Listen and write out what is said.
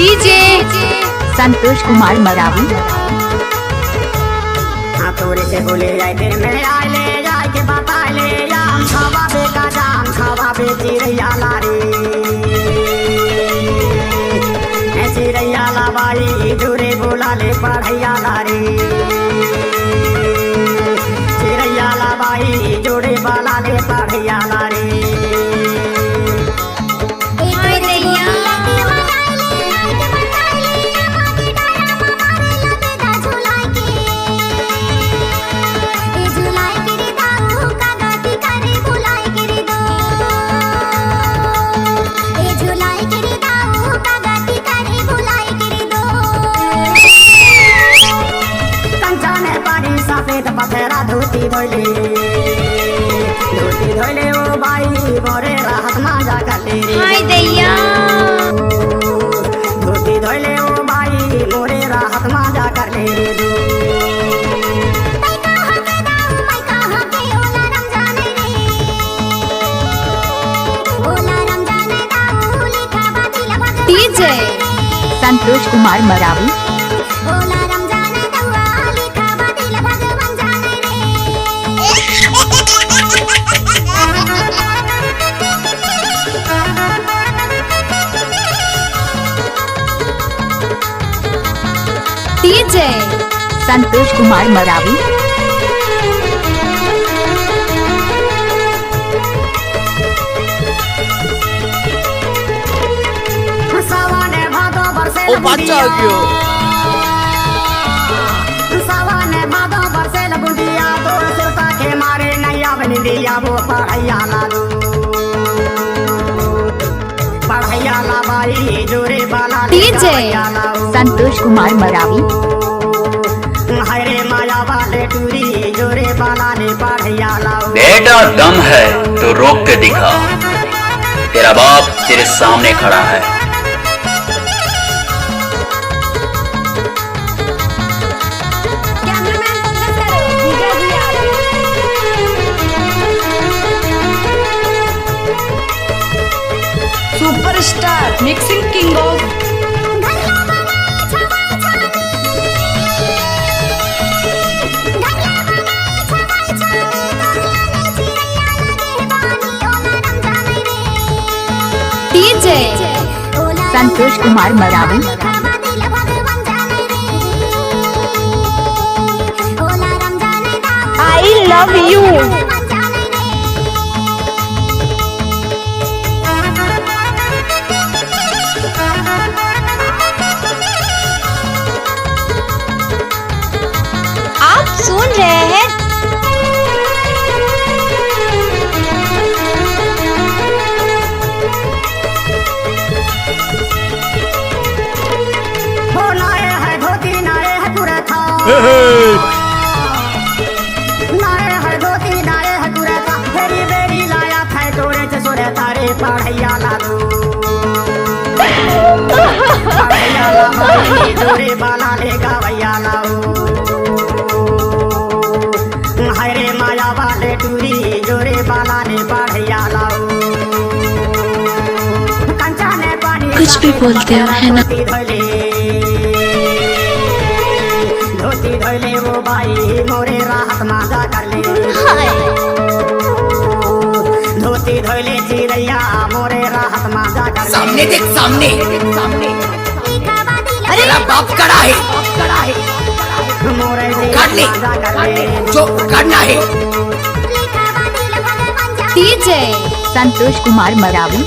DJ Santosh Kumar Maravi. हाँ तोरे से बोले जाए तेरे में आए ले जाए के बाबा ले जाम खावा बेका जाम खावा बेची रैया लारी ऐसी रैया ला बाई जोरे बोला ले पढ़ैया लारी चिरैया ला बाई जोड़े बाला ले पढ़ैया लारी। पथरा धोती धोले ओ बाई मोरे राहत मांजा करले हाय दैया धोती धोले ओ बाई मोरे राहत मांजा करले रे डीजे संतोष कुमार मरावी। डीजे संतोष कुमार मरावी। ओ बच्चा क्यों सवाने भादो बरसे लगुंडिया तो सुरता के मारे नैया बन दिया वो पढ़ैया लालू पढ़ैया ला बाई जोरे बाला डीजे संतोष कुमार मरावी। हरे माया वाले टूरी जोरे बाला ने पढ़ैया लाओ। बेटा दम है तो रोक के दिखा, तेरा बाप तेरे सामने खड़ा है। Superstar mixing king of DJ Santosh Kumar Maravi. I love you. आप सुन रहे हैं नारे है धोती नारे है तुरे का फेरी बेरी लाया था तोरे से सोरे तारे पढ़ैया लालू पढ़ैया ला बाई जोरे बाला ले गावैया लाओ। हरे माया वाले टूरी जोरे बाला ने पढ़ैया लाओ। कंचा ने पानी कुछ भी बोलते हो है ना। धोती धोले वो बाई मोरे राहत मांजा कर ले धोती धोले चिरैया मोरे राहत मांजा कर ले। सामने देख सामने अरे बाप कड़ा है मोरे काट ले जो करना है। डीजे संतोष कुमार मरावी।